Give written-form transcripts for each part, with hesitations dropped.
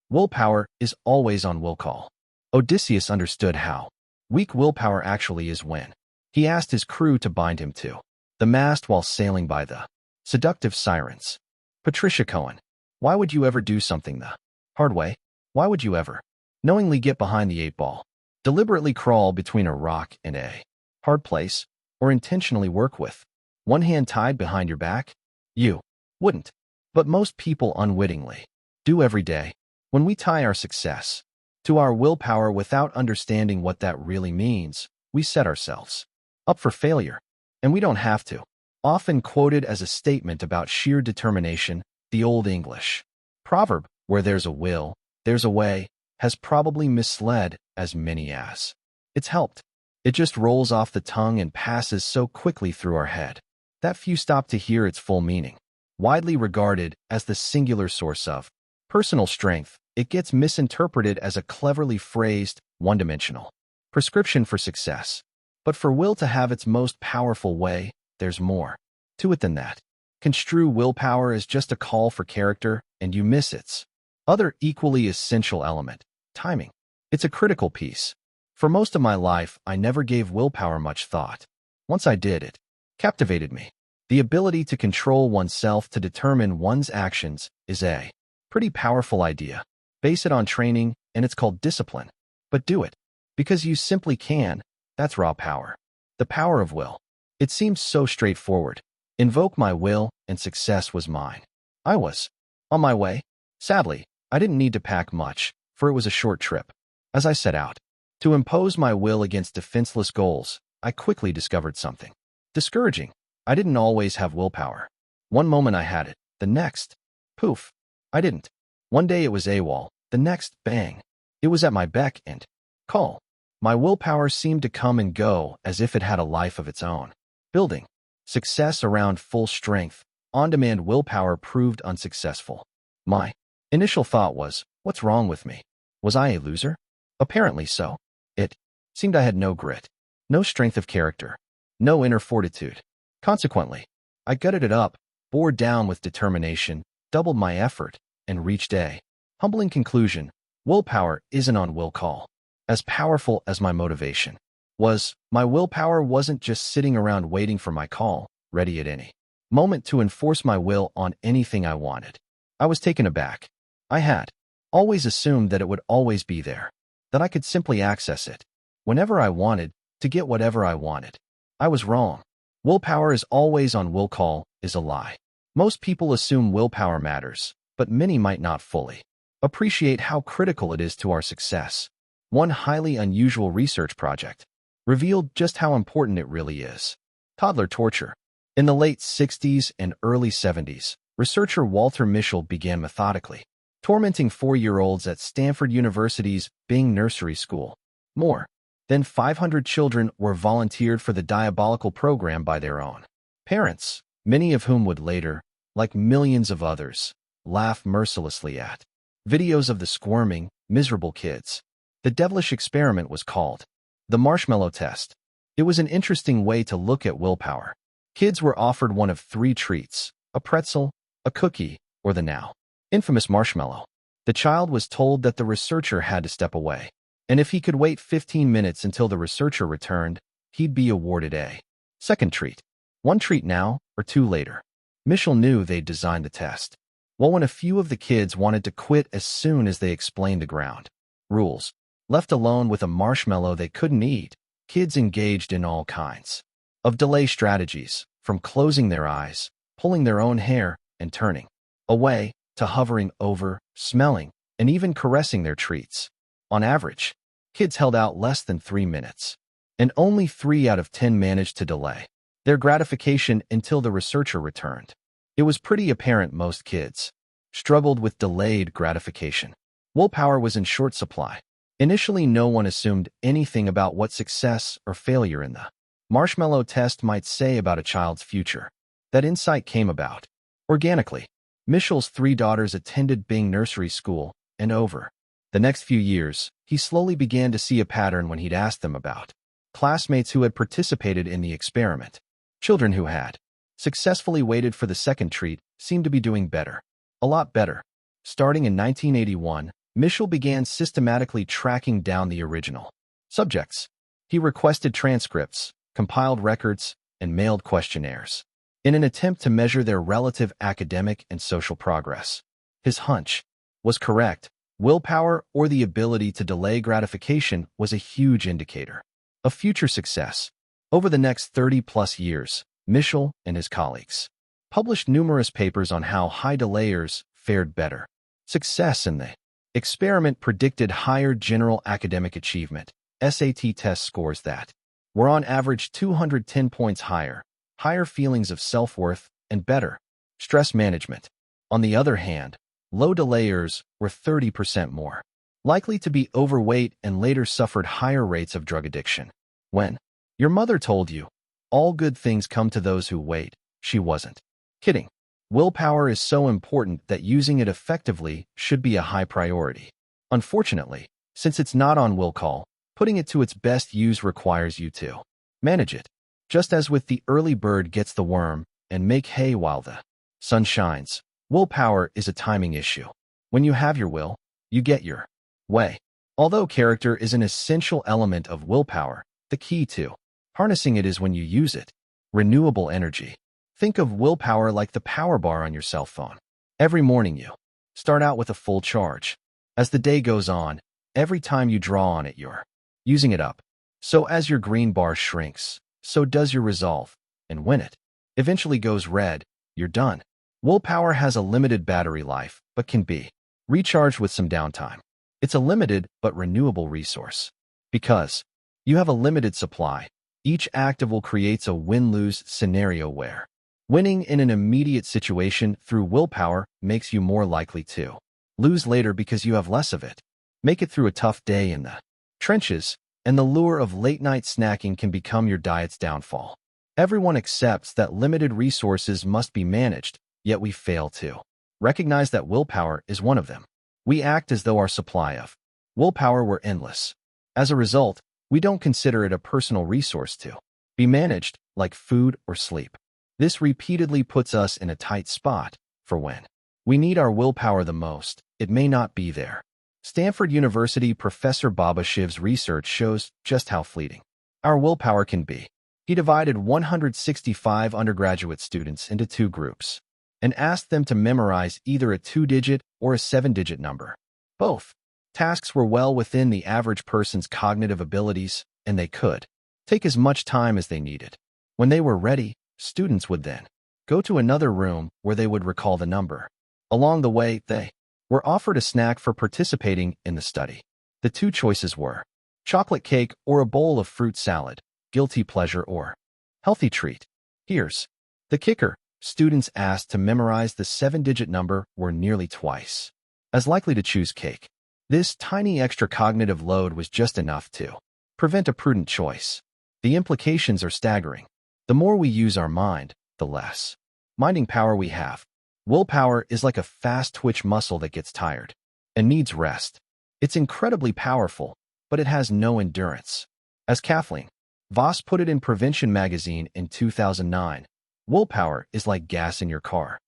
Willpower is always on will call. Odysseus understood how weak willpower actually is when he asked his crew to bind him to the mast while sailing by the seductive sirens. Patricia Cohen. Why would you ever do something the hard way? Why would you ever knowingly get behind the 8 ball, deliberately crawl between a rock and a hard place, or intentionally work with one hand tied behind your back? You wouldn't. But most people unwittingly do every day. When we tie our success to our willpower without understanding what that really means, we set ourselves up for failure. And we don't have to. Often quoted as a statement about sheer determination, the Old English proverb, where there's a will, there's a way, has probably misled as many as it's helped. It just rolls off the tongue and passes so quickly through our head that few stop to hear its full meaning. Widely regarded as the singular source of personal strength, it gets misinterpreted as a cleverly phrased, one-dimensional prescription for success. But for will to have its most powerful way, there's more to it than that. Construe willpower as just a call for character, and you miss its other equally essential element, timing. It's a critical piece. For most of my life, I never gave willpower much thought. Once I did, it captivated me. The ability to control oneself to determine one's actions is a pretty powerful idea. Base it on training, and it's called discipline. But do it because you simply can. That's raw power. The power of will. It seemed so straightforward. Invoke my will, and success was mine. I was on my way. Sadly, I didn't need to pack much, for it was a short trip. As I set out to impose my will against defenseless goals, I quickly discovered something discouraging. I didn't always have willpower. One moment I had it, the next, poof, I didn't. One day it was AWOL, the next, bang. It was at my beck and call. My willpower seemed to come and go as if it had a life of its own. Building success around full strength, on-demand willpower proved unsuccessful. My initial thought was, what's wrong with me? Was I a loser? Apparently so. It seemed I had no grit, no strength of character, no inner fortitude. Consequently, I gutted it up, bore down with determination, doubled my effort, and reached a humbling conclusion. Willpower isn't on will call. As powerful as my motivation was, my willpower wasn't just sitting around waiting for my call, ready at any moment to enforce my will on anything I wanted. I was taken aback. I had always assumed that it would always be there, that I could simply access it whenever I wanted to get whatever I wanted. I was wrong. Willpower is always on will call is a lie. Most people assume willpower matters, but many might not fully appreciate how critical it is to our success. One highly unusual research project revealed just how important it really is. Toddler torture. In the late 60s and early 70s, researcher Walter Mischel began methodically tormenting 4-year-olds at Stanford University's Bing Nursery School. More than 500 children were volunteered for the diabolical program by their own parents, many of whom would later, like millions of others, laugh mercilessly at videos of the squirming, miserable kids. The devilish experiment was called the marshmallow test. It was an interesting way to look at willpower. Kids were offered one of 3 treats, a pretzel, a cookie, or the now infamous marshmallow. The child was told that the researcher had to step away, and if he could wait 15 minutes until the researcher returned, he'd be awarded a second treat. 1 treat now, or 2 later. Mischel knew they'd designed the test. Well, when a few of the kids wanted to quit as soon as they explained the ground rules, left alone with a marshmallow they couldn't eat, kids engaged in all kinds of delay strategies, from closing their eyes, pulling their own hair, and turning away, to hovering over, smelling, and even caressing their treats. On average, kids held out less than 3 minutes, and only 3 out of 10 managed to delay their gratification until the researcher returned. It was pretty apparent most kids struggled with delayed gratification. Willpower was in short supply. Initially, no one assumed anything about what success or failure in the marshmallow test might say about a child's future. That insight came about organically. Mischel's 3 daughters attended Bing Nursery School, and over the next few years, he slowly began to see a pattern when he'd asked them about classmates who had participated in the experiment. Children who had successfully waited for the second treat seemed to be doing better, a lot better. Starting in 1981, Michel began systematically tracking down the original subjects. He requested transcripts, compiled records, and mailed questionnaires in an attempt to measure their relative academic and social progress. His hunch was correct. Willpower, or the ability to delay gratification, was a huge indicator of future success. Over the next 30-plus years, Michel and his colleagues published numerous papers on how high delayers fared better. Success in the experiment predicted higher general academic achievement, SAT test scores that were on average 210 points higher, higher feelings of self-worth, and better stress management. On the other hand, low delayers were 30% more likely to be overweight and later suffered higher rates of drug addiction. When your mother told you, all good things come to those who wait, she wasn't kidding. Willpower is so important that using it effectively should be a high priority. Unfortunately, since it's not on will call, putting it to its best use requires you to manage it. Just as with the early bird gets the worm and make hay while the sun shines, willpower is a timing issue. When you have your will, you get your way. Although character is an essential element of willpower, the key to harnessing it is when you use it. Renewable energy. Think of willpower like the power bar on your cell phone. Every morning you start out with a full charge. As the day goes on, every time you draw on it, you're using it up. So as your green bar shrinks, so does your resolve. And when it eventually goes red, you're done. Willpower has a limited battery life, but can be recharged with some downtime. It's a limited but renewable resource. Because you have a limited supply, each active creates a win-lose scenario where winning in an immediate situation through willpower makes you more likely to lose later because you have less of it. Make it through a tough day in the trenches, and the lure of late-night snacking can become your diet's downfall. Everyone accepts that limited resources must be managed, yet we fail to recognize that willpower is one of them. We act as though our supply of willpower were endless. As a result, we don't consider it a personal resource to be managed, like food or sleep. This repeatedly puts us in a tight spot, for when we need our willpower the most, it may not be there. Stanford University Professor Baba Shiv's research shows just how fleeting our willpower can be. He divided 165 undergraduate students into two groups and asked them to memorize either a 2-digit or a 7-digit number. Both tasks were well within the average person's cognitive abilities, and they could take as much time as they needed. When they were ready, students would then go to another room where they would recall the number. Along the way, they were offered a snack for participating in the study. The two choices were chocolate cake or a bowl of fruit salad, guilty pleasure or healthy treat. Here's the kicker. Students asked to memorize the 7-digit number were nearly twice as likely to choose cake. This tiny extra cognitive load was just enough to prevent a prudent choice. The implications are staggering. The more we use our mind, the less minding power we have. Willpower is like a fast-twitch muscle that gets tired and needs rest. It's incredibly powerful, but it has no endurance. As Kathleen Voss put it in Prevention magazine in 2009, willpower is like gas in your car.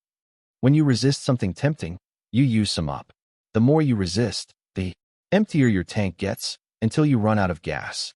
When you resist something tempting, you use some up. The more you resist, the emptier your tank gets until you run out of gas.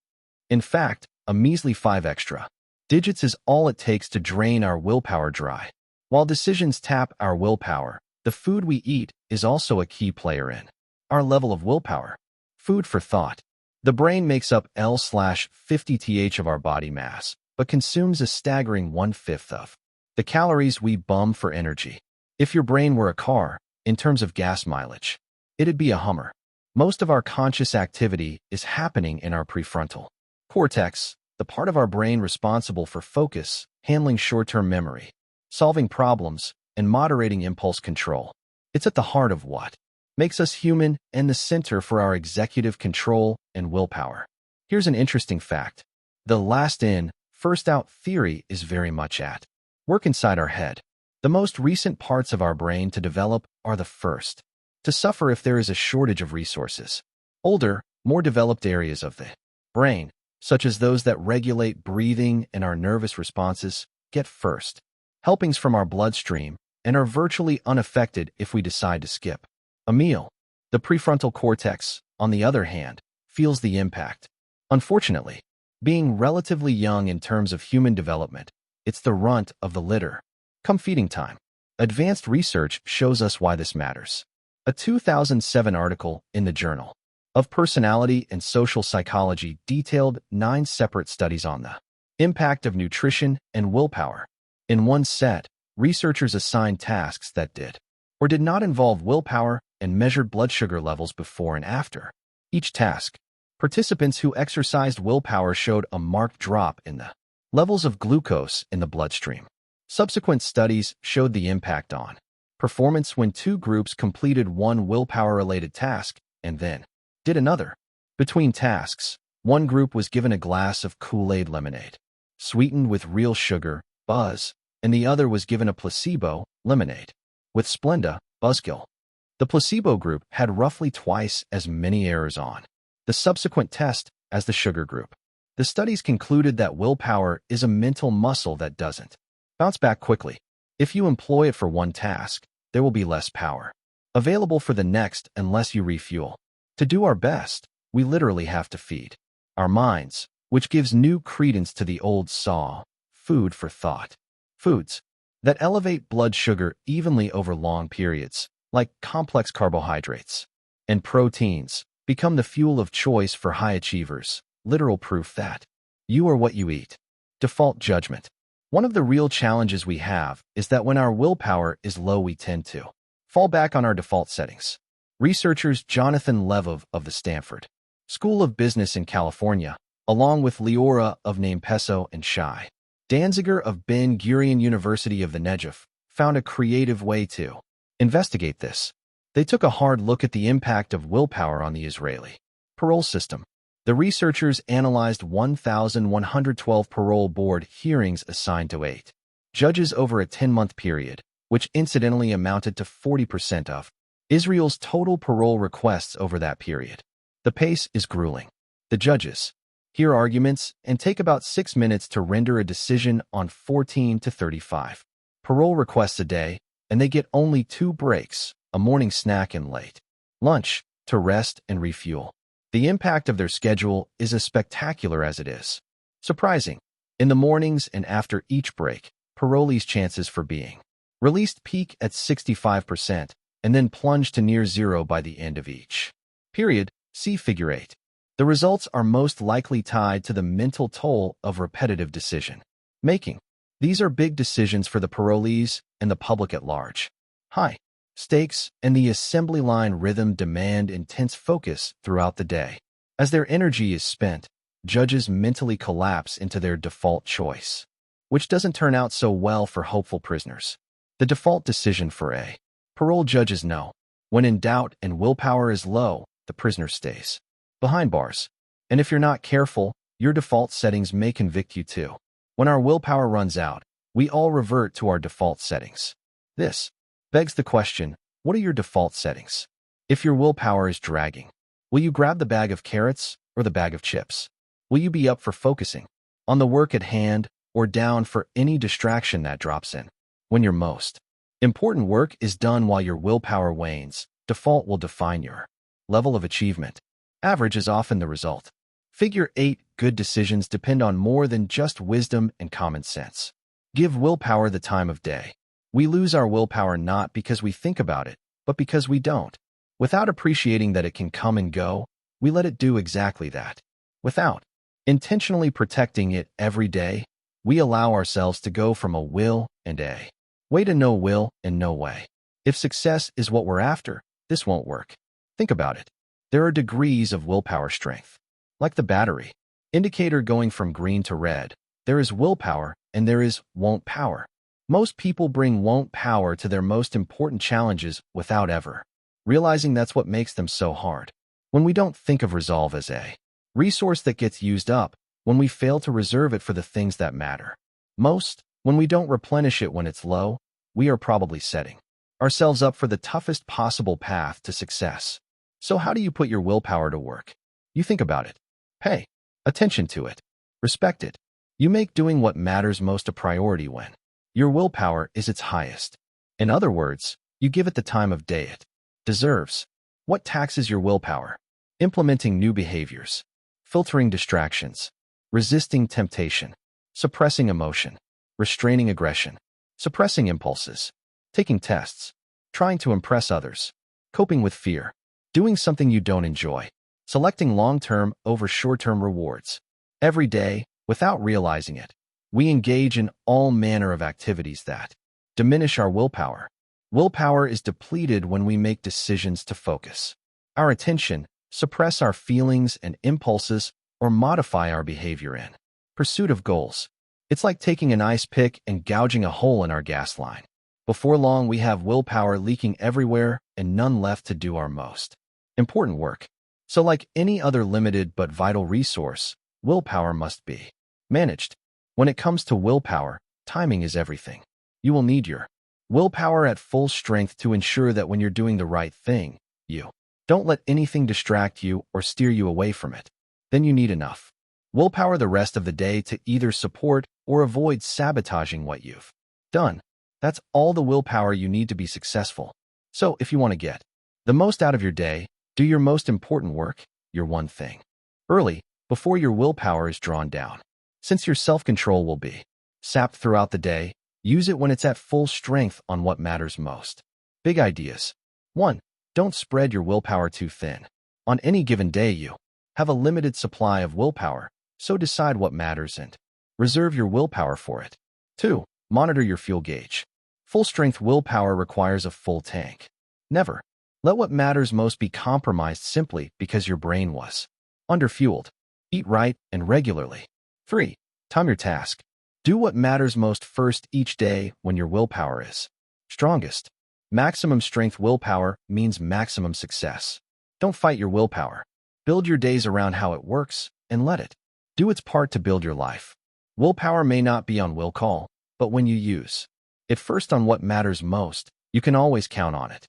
In fact, a measly 5 extra digits is all it takes to drain our willpower dry. While decisions tap our willpower, the food we eat is also a key player in our level of willpower. Food for thought. The brain makes up L/50th of our body mass, but consumes a staggering 1/5 of the calories we bum for energy. If your brain were a car, in terms of gas mileage, it'd be a Hummer. Most of our conscious activity is happening in our prefrontal cortex, the part of our brain responsible for focus, handling short-term memory, solving problems, and moderating impulse control. It's at the heart of what makes us human and the center for our executive control and willpower. Here's an interesting fact. The last in, first out theory is very much at work inside our head. The most recent parts of our brain to develop are the first to suffer if there is a shortage of resources. Older, more developed areas of the brain, such as those that regulate breathing and our nervous responses, get first helpings from our bloodstream and are virtually unaffected if we decide to skip a meal. The prefrontal cortex, on the other hand, feels the impact. Unfortunately, being relatively young in terms of human development, it's the runt of the litter. Come feeding time. Advanced research shows us why this matters. A 2007 article in the Journal of Personality and Social Psychology detailed 9 separate studies on the impact of nutrition and willpower. In one set, researchers assigned tasks that did or did not involve willpower and measured blood sugar levels before and after each task. Participants who exercised willpower showed a marked drop in the levels of glucose in the bloodstream. Subsequent studies showed the impact on performance when 2 groups completed one willpower-related task and then did another. Between tasks, one group was given a glass of Kool-Aid lemonade, sweetened with real sugar, Buzz, and the other was given a placebo, lemonade, with Splenda, Buzzkill. The placebo group had roughly twice as many errors on the subsequent test as the sugar group. The studies concluded that willpower is a mental muscle that doesn't bounce back quickly. If you employ it for one task, there will be less power available for the next unless you refuel. To do our best, we literally have to feed our minds, which gives new credence to the old saw, food for thought. Foods that elevate blood sugar evenly over long periods, like complex carbohydrates and proteins, become the fuel of choice for high achievers. Literal proof that you are what you eat. Default judgment. One of the real challenges we have is that when our willpower is low, we tend to fall back on our default settings. Researchers Jonathan Levov of the Stanford School of Business in California, along with Leora of Nampeso and Shai Danziger of Ben Gurion University of the Negev, found a creative way to investigate this. They took a hard look at the impact of willpower on the Israeli parole system. The researchers analyzed 1,112 parole board hearings assigned to 8 judges over a 10-month period, which incidentally amounted to 40% of Israel's total parole requests over that period. The pace is grueling. The judges hear arguments and take about 6 minutes to render a decision on 14 to 35 parole requests a day, and they get only 2 breaks, a morning snack and late lunch, to rest and refuel. The impact of their schedule is as spectacular as it is surprising. In the mornings and after each break, parolees' chances for being released peak at 65% and then plunge to near zero by the end of each period. See Figure 8. The results are most likely tied to the mental toll of repetitive decision making. These are big decisions for the parolees and the public at large. High stakes and the assembly line rhythm demand intense focus throughout the day. As their energy is spent, judges mentally collapse into their default choice, which doesn't turn out so well for hopeful prisoners. The default decision for a parole judge is no. When in doubt and willpower is low, the prisoner stays behind bars. And if you're not careful, your default settings may convict you too. When our willpower runs out, we all revert to our default settings. This begs the question, what are your default settings? If your willpower is dragging, will you grab the bag of carrots or the bag of chips? Will you be up for focusing on the work at hand or down for any distraction that drops in? When your most important work is done while your willpower wanes, default will define your level of achievement. Average is often the result. Figure 8. Good decisions depend on more than just wisdom and common sense. Give willpower the time of day. We lose our willpower not because we think about it, but because we don't. Without appreciating that it can come and go, we let it do exactly that. Without intentionally protecting it every day, we allow ourselves to go from a will and a way to no will and no way. If success is what we're after, this won't work. Think about it. There are degrees of willpower strength. Like the battery indicator going from green to red, there is willpower and there is won't power. Most people bring won't power to their most important challenges without ever realizing that's what makes them so hard. When we don't think of resolve as a resource that gets used up, when we fail to reserve it for the things that matter most, when we don't replenish it when it's low, we are probably setting ourselves up for the toughest possible path to success. So how do you put your willpower to work? You think about it. Pay attention to it. Respect it. You make doing what matters most a priority when your willpower is its highest. In other words, you give it the time of day it deserves. What taxes your willpower? Implementing new behaviors, filtering distractions, resisting temptation, suppressing emotion, restraining aggression, suppressing impulses, taking tests, trying to impress others, coping with fear, doing something you don't enjoy, selecting long-term over short-term rewards. Every day, without realizing it, we engage in all manner of activities that diminish our willpower. Willpower is depleted when we make decisions to focus our attention, suppress our feelings and impulses, or modify our behavior in pursuit of goals. It's like taking an ice pick and gouging a hole in our gas line. Before long, we have willpower leaking everywhere and none left to do our most important work. So like any other limited but vital resource, willpower must be managed. When it comes to willpower, timing is everything. You will need your willpower at full strength to ensure that when you're doing the right thing, you don't let anything distract you or steer you away from it. Then you need enough willpower the rest of the day to either support or avoid sabotaging what you've done. That's all the willpower you need to be successful. So if you want to get the most out of your day, do your most important work, your one thing, early, before your willpower is drawn down. Since your self-control will be sapped throughout the day, use it when it's at full strength on what matters most. Big ideas. 1. Don't spread your willpower too thin. On any given day, you have a limited supply of willpower, so decide what matters and reserve your willpower for it. 2. Monitor your fuel gauge. Full-strength willpower requires a full tank. Never let what matters most be compromised simply because your brain was underfueled. Eat right and regularly. 3. Time your task. Do what matters most first each day when your willpower is strongest. Maximum strength willpower means maximum success. Don't fight your willpower. Build your days around how it works and let it do its part to build your life. Willpower may not be on will call, but when you use it first on what matters most, you can always count on it.